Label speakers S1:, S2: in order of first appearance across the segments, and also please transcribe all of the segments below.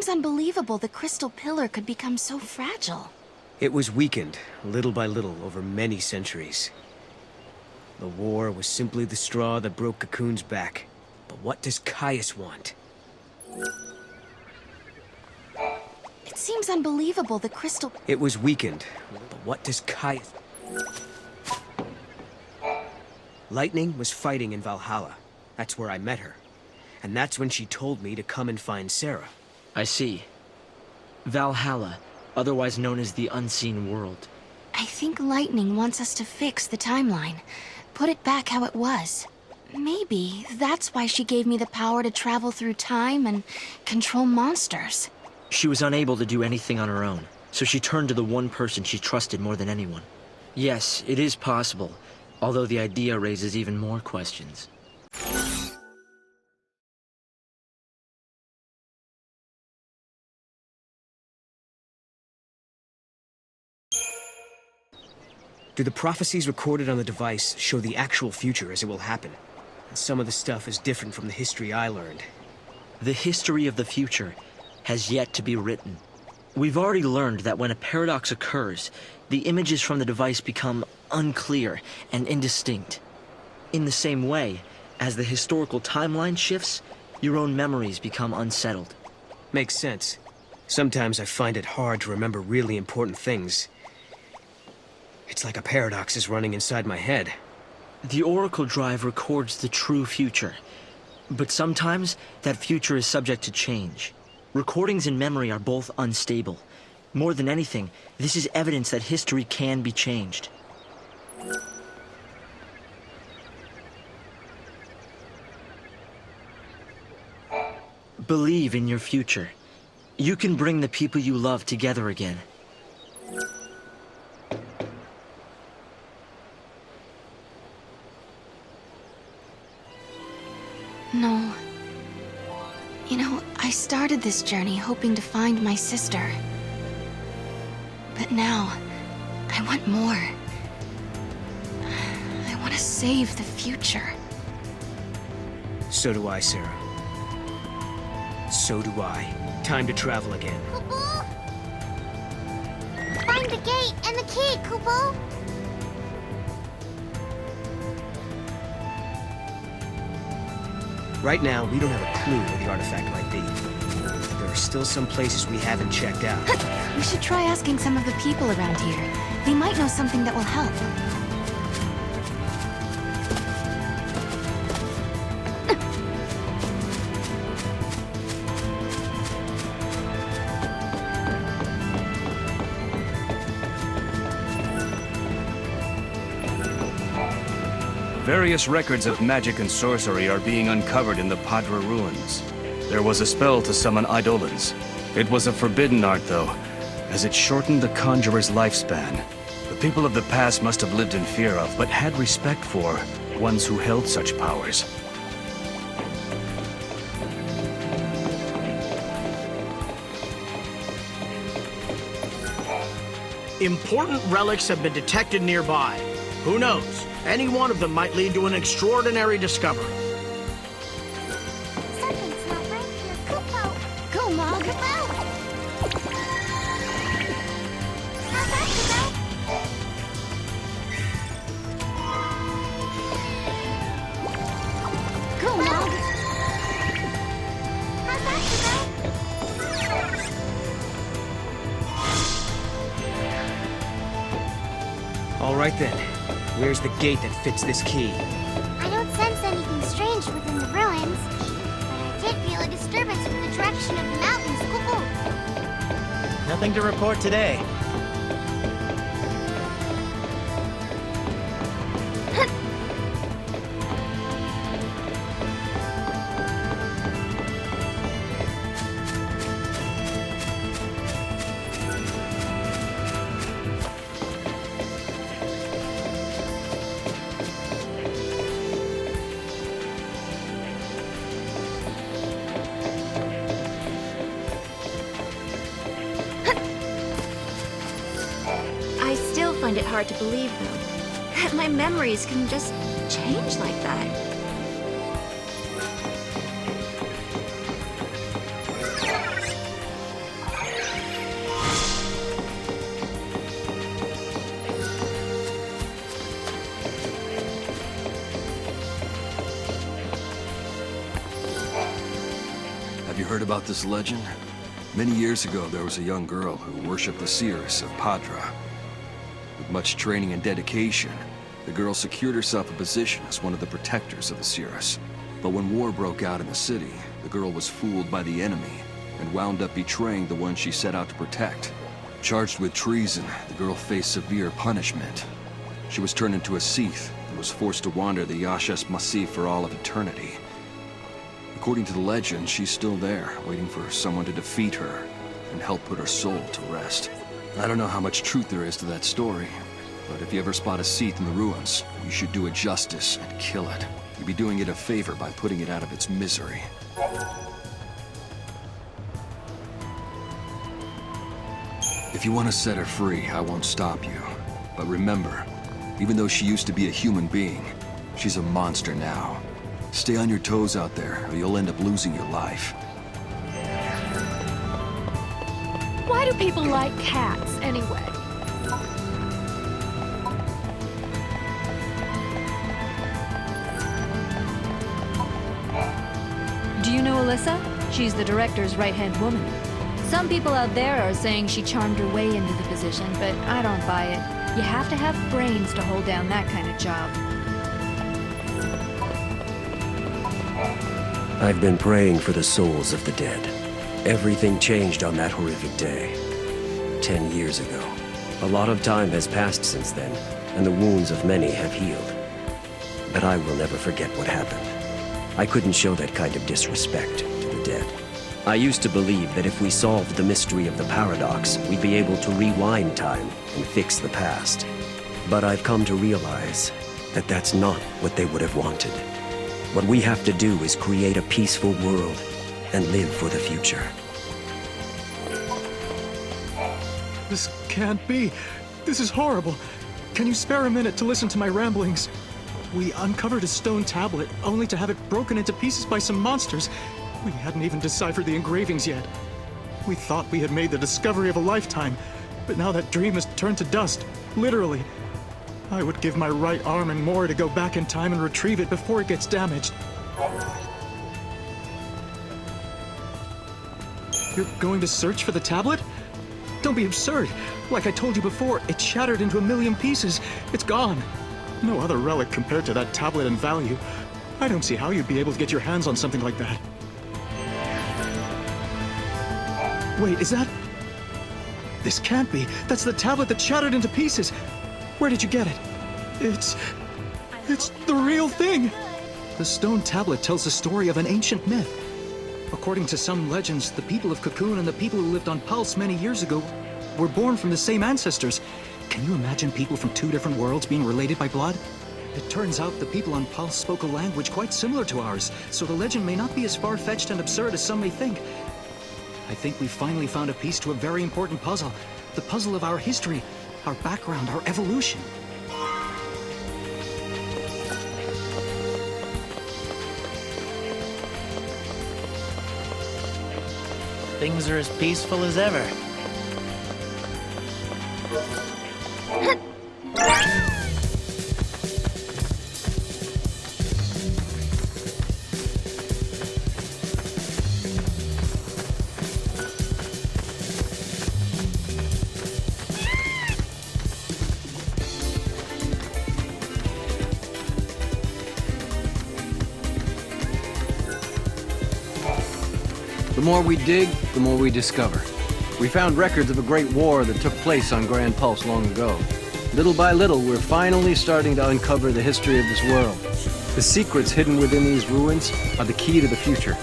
S1: seems unbelievable the crystal pillar could become so fragile.
S2: It was weakened, little by little, over many centuries. The war was simply the straw that broke Cocoon's back. But what does Caius want?
S1: It seems unbelievable the crystal...
S2: It was weakened, but what does Caius... Lightning was fighting in Valhalla. That's where I met her. And that's when she told me to come and find Sarah.
S3: I see. Valhalla, otherwise known as the Unseen World.
S1: I think Lightning wants us to fix the timeline. Put it back how it was. Maybe that's why she gave me the power to travel through time and control monsters.
S3: She was unable to do anything on her own, so she turned to the one person she trusted more than anyone. Yes, it is possible, although the idea raises even more questions.
S2: Do the prophecies recorded on the device show the actual future as it will happen? And some of the stuff is different from the history I learned.
S3: The history of the future has yet to be written. We've already learned that when a paradox occurs, the images from the device become unclear and indistinct. In the same way, as the historical timeline shifts, your own memories become unsettled.
S2: Makes sense. Sometimes I find it hard to remember really important things. It's like a paradox is running inside my head.
S3: The Oracle Drive records the true future, but sometimes that future is subject to change. Recordings and memory are both unstable. More than anything, this is evidence that history can be changed. Believe in your future. You can bring the people you love together again.
S1: No. You know, I started this journey hoping to find my sister. But now, I want more. I want to save the future.
S2: So do I, Sarah. So do I. Time to travel again.
S4: Kupo! Find the gate and the key, Kupo!
S2: Right now, we don't have a clue where the artifact might be. There are still some places we haven't checked out.
S1: We should try asking some of the people around here. They might know something that will help.
S5: Various records of magic and sorcery are being uncovered in the Padra ruins. There was a spell to summon Eidolons. It was a forbidden art, though, as it shortened the conjurer's lifespan. The people of the past must have lived in fear of, but had respect for, ones who held such powers.
S6: Important relics have been detected nearby. Who knows? Any one of them might lead to an extraordinary discovery.
S4: Something's not right here, Kupo!
S1: Go, Mog!
S4: Kupo! How's that, Kupo?
S1: Go, Mog!
S4: How's that, Kupo?
S2: All right then. Where's the gate that fits this key?
S4: I don't sense anything strange within the ruins, but I did feel a disturbance from the direction of the mountains, Kupo.
S7: Nothing to report today.
S8: I still find it hard to believe, though, that my memories can just change like that.
S9: Heard about this legend? Many years ago, there was a young girl who worshipped the seeress of Padra. With much training and dedication, the girl secured herself a position as one of the protectors of the seeress. But when war broke out in the city, the girl was fooled by the enemy and wound up betraying the one she set out to protect. Charged with treason, the girl faced severe punishment. She was turned into a Sith and was forced to wander the Yashas Massif for all of eternity. According to the legend, she's still there, waiting for someone to defeat her and help put her soul to rest. I don't know how much truth there is to that story, but if you ever spot a Sith in the ruins, you should do it justice and kill it. You'd be doing it a favor by putting it out of its misery. If you want to set her free, I won't stop you. But remember, even though she used to be a human being, she's a monster now. Stay on your toes out there, or you'll end up losing your life.
S10: Why do people like cats, anyway?
S11: Do you know Alyssa? She's the director's right-hand woman. Some people out there are saying she charmed her way into the position, but I don't buy it. You have to have brains to hold down that kind of job.
S12: I've been praying for the souls of the dead. Everything changed on that horrific day. 10 years ago. A lot of time has passed since then, and the wounds of many have healed. But I will never forget what happened. I couldn't show that kind of disrespect to the dead. I used to believe that if we solved the mystery of the paradox, we'd be able to rewind time and fix the past. But I've come to realize that that's not what they would have wanted. What we have to do is create a peaceful world and live for the future.
S13: This can't be. This is horrible. Can you spare a minute to listen to my ramblings? We uncovered a stone tablet, only to have it broken into pieces by some monsters. We hadn't even deciphered the engravings yet. We thought we had made the discovery of a lifetime, but now that dream has turned to dust, literally. I would give my right arm and more to go back in time and retrieve it before it gets damaged. You're going to search for the tablet? Don't be absurd. Like I told you before, it shattered into a million pieces. It's gone. No other relic compared to that tablet in value. I don't see how you'd be able to get your hands on something like that. Wait, is that... This can't be. That's the tablet that shattered into pieces. Where did you get it? It's the real thing! The stone tablet tells the story of an ancient myth. According to some legends, the people of Cocoon and the people who lived on Pulse many years ago were born from the same ancestors. Can you imagine people from two different worlds being related by blood? It turns out the people on Pulse spoke a language quite similar to ours, so the legend may not be as far-fetched and absurd as some may think. I think we finally found a piece to a very important puzzle. The puzzle of our history, our background, our evolution.
S7: Things are as peaceful as ever.
S14: The more we dig, the more we discover. We found records of a great war that took place on Grand Pulse long ago. Little by little, we're finally starting to uncover the history of this world. The secrets hidden within these ruins are the key to the future.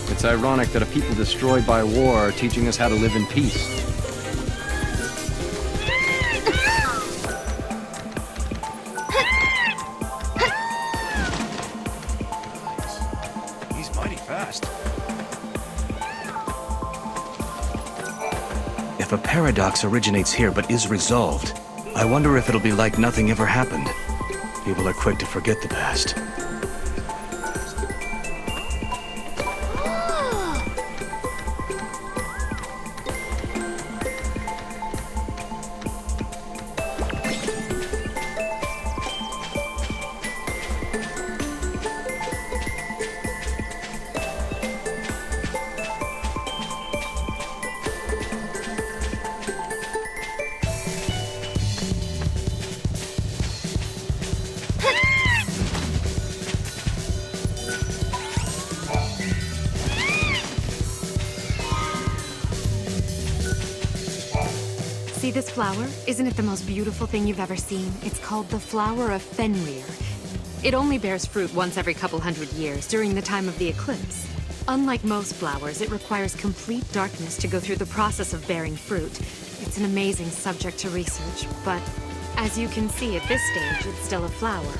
S14: It's ironic that a people destroyed by war are teaching us how to live in peace.
S5: He's mighty fast. If a paradox originates here but is resolved, I wonder if it'll be like nothing ever happened. People are quick to forget the past.
S10: flower? Isn't it the most beautiful thing you've ever seen? It's called the flower of Fenrir. It only bears fruit once every couple hundred years, during the time of the eclipse. Unlike most flowers, it requires complete darkness to go through the process of bearing fruit. It's an amazing subject to research, but as you can see at this stage, it's still a flower.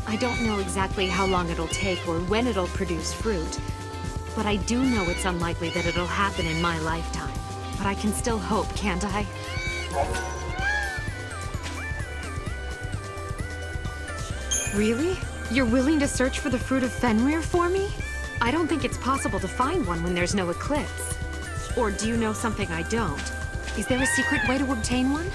S10: I don't know exactly how long it'll take or when it'll produce fruit, but I do know it's unlikely that it'll happen in my lifetime. But I can still hope, can't I? Really? You're willing to search for the fruit of Fenrir for me? I don't think it's possible to find one when there's no eclipse. Or do you know something I don't? Is there a secret way to obtain one?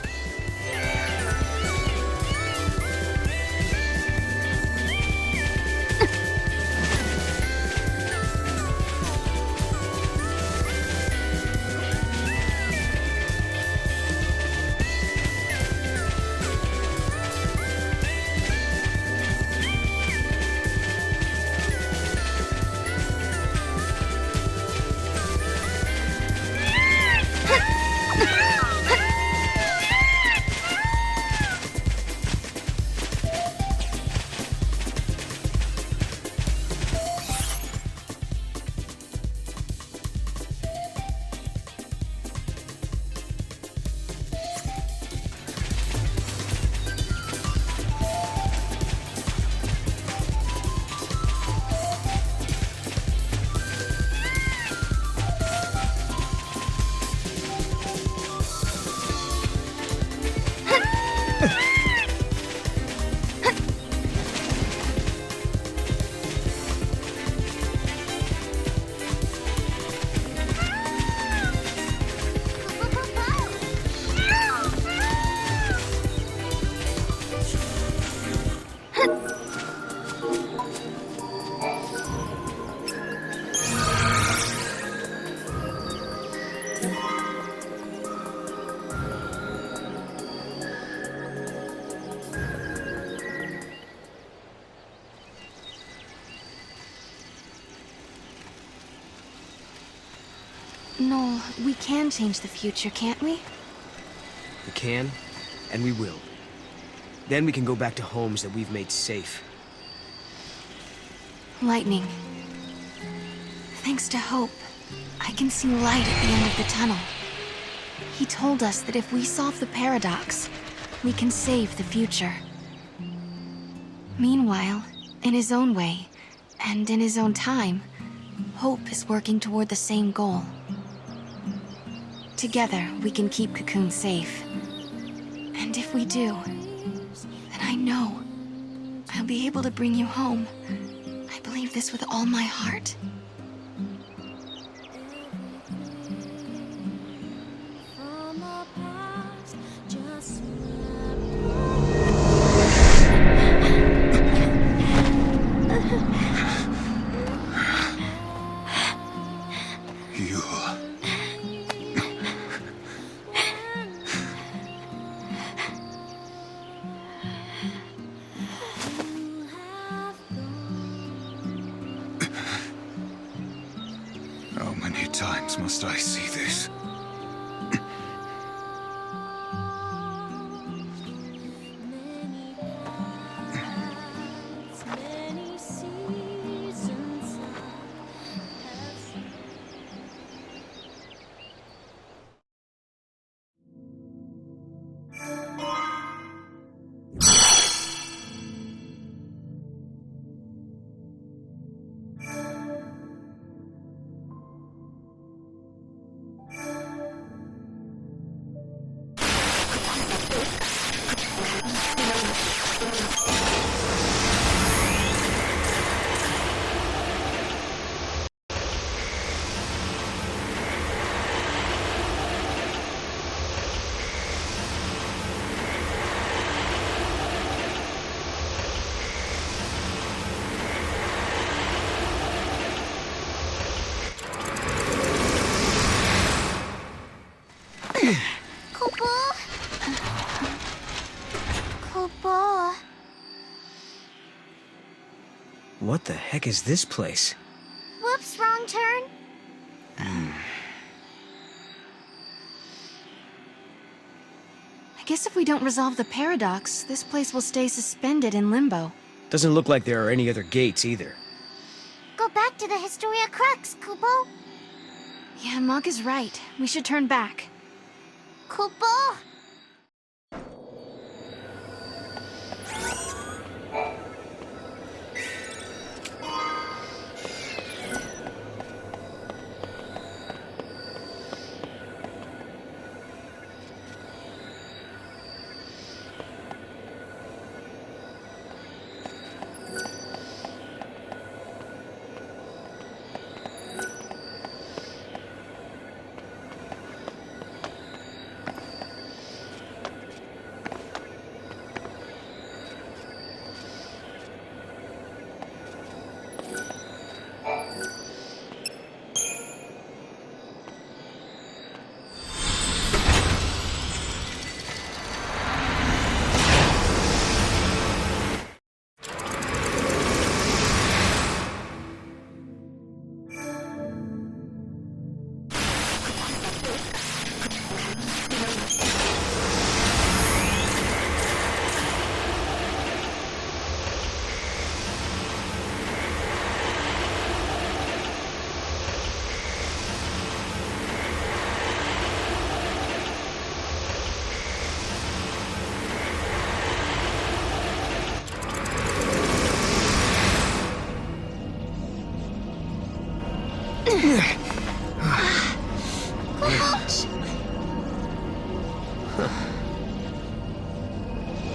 S1: Noel, we can change the future, can't we?
S2: We can, and we will. Then we can go back to homes that we've made safe.
S1: Lightning. Thanks to Hope, I can see light at the end of the tunnel. He told us that if we solve the paradox, we can save the future. Meanwhile, in his own way, and in his own time, Hope is working toward the same goal. Together, we can keep Cocoon safe. And if we do, then I know I'll be able to bring you home. I believe this with all my heart.
S15: How many times must I see this?
S2: What the heck is this place?
S4: Whoops, wrong turn.
S1: guess if we don't resolve the paradox, this place will stay suspended in limbo.
S2: Doesn't look like there are any other gates either.
S4: Go back to the Historia Crux, Kupo.
S1: Yeah, Mog is right. We should turn back.
S4: Kupo!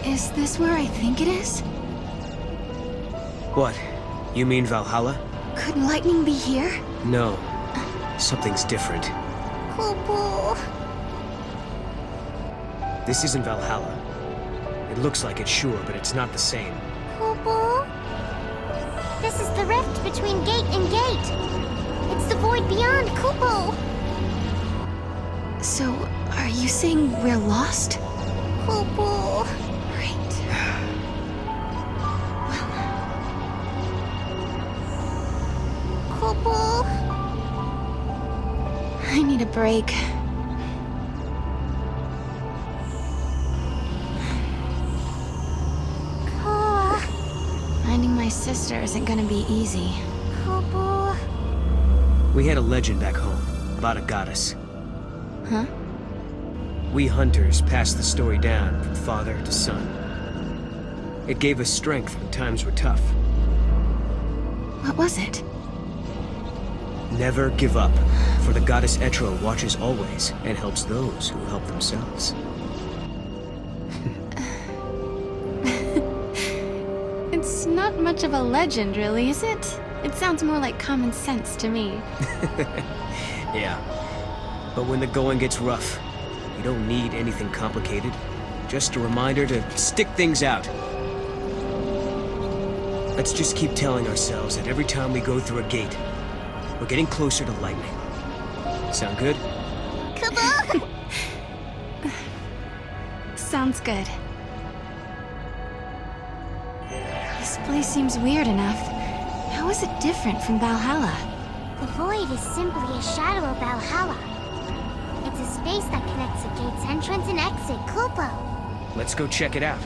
S1: Is this where I think it is?
S2: What? You mean Valhalla?
S1: Could lightning be here?
S2: No. Something's different.
S4: Kupo.
S2: This isn't Valhalla. It looks like it, sure, but it's not the same.
S4: Kupo. This is the rift between gate and gate. It's the void beyond, Kupo.
S1: So, are you saying we're lost?
S4: Kupo.
S1: Right.
S4: Kupo.
S1: I need a break. Finding my sister isn't gonna be easy.
S4: Kupo.
S2: We had a legend back home about a goddess.
S1: Huh?
S2: We hunters passed the story down from father to son. It gave us strength when times were tough.
S1: What was it?
S2: Never give up, for the goddess Etro watches always and helps those who help themselves.
S1: It's not much of a legend, really, is it? It sounds more like common sense to me.
S2: Yeah. But when the going gets rough, you don't need anything complicated. Just a reminder to stick things out. Let's just keep telling ourselves that every time we go through a gate, we're getting closer to lightning. Sound good?
S4: Kupo.
S1: Sounds good. This place seems weird enough. How is it different from Valhalla?
S4: The void is simply a shadow of Valhalla. It's a space that connects the gate's entrance and exit, Kupo.
S2: Let's go check it out.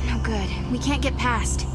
S1: No good. We can't get past.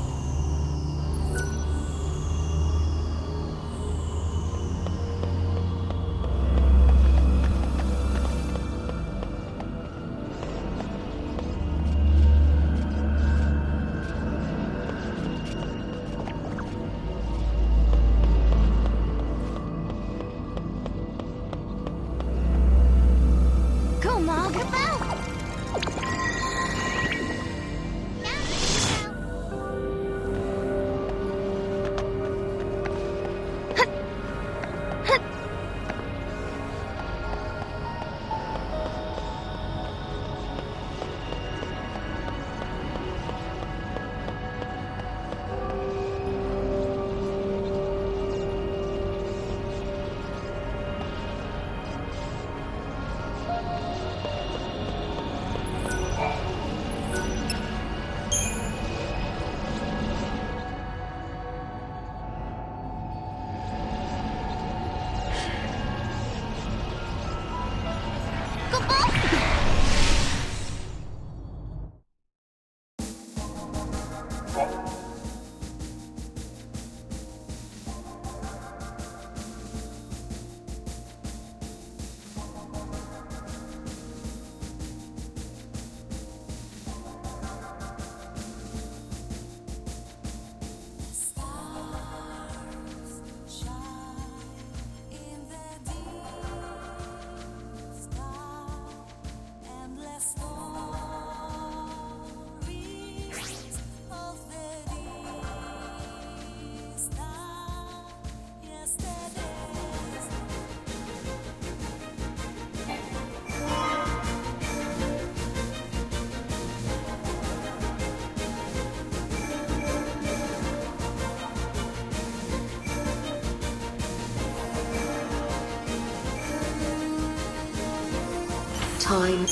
S16: time.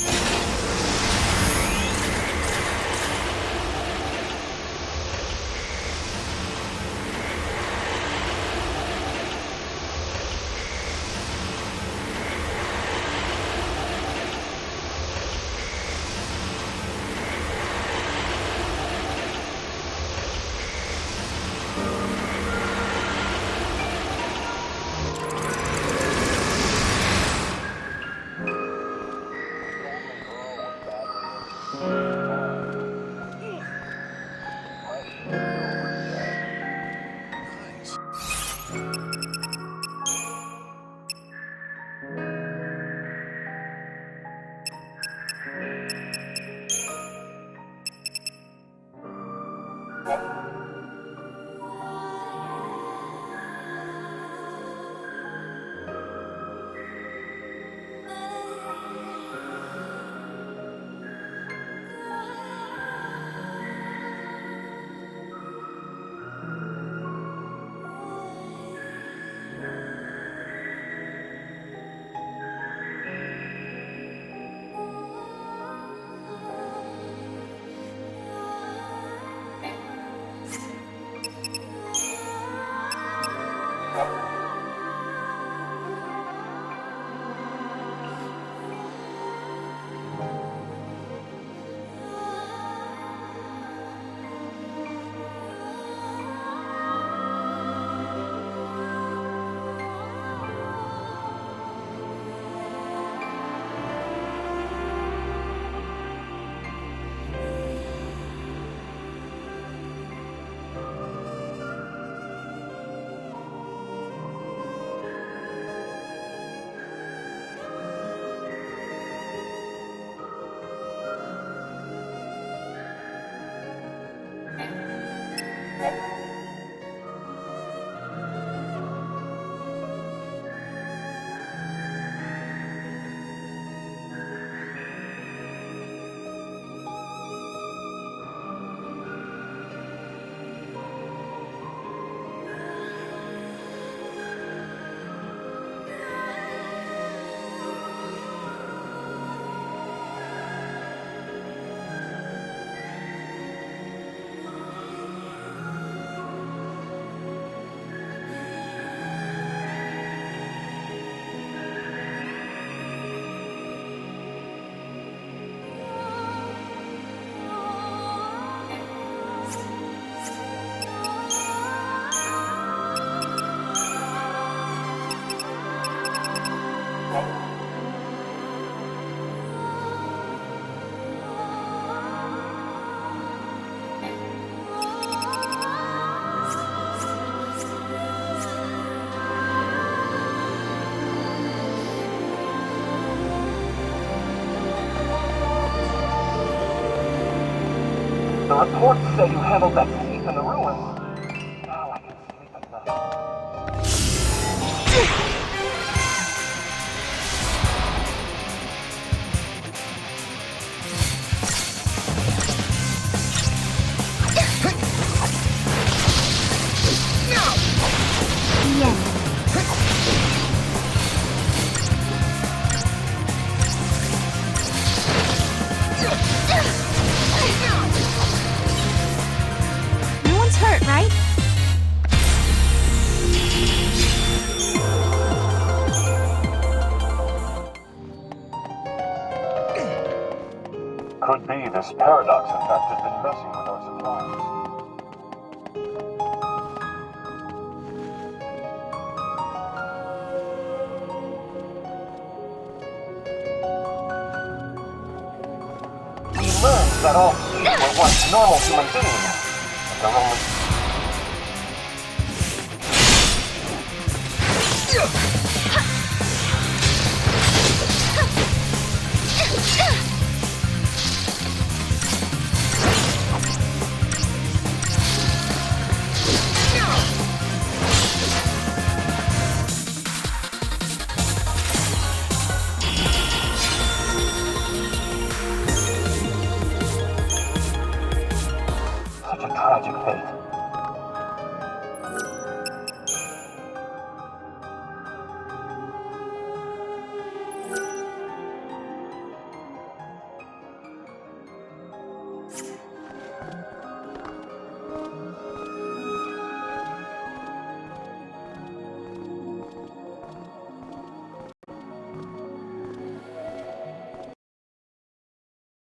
S17: The reports say you handled that thief in the ruins. Now I can sleep at night.
S1: No one's hurt, right?
S17: Could be this paradox effect has been messing with our supplies. We learned that all thieves were once normal human beings, but they're only... Such a tragic fate.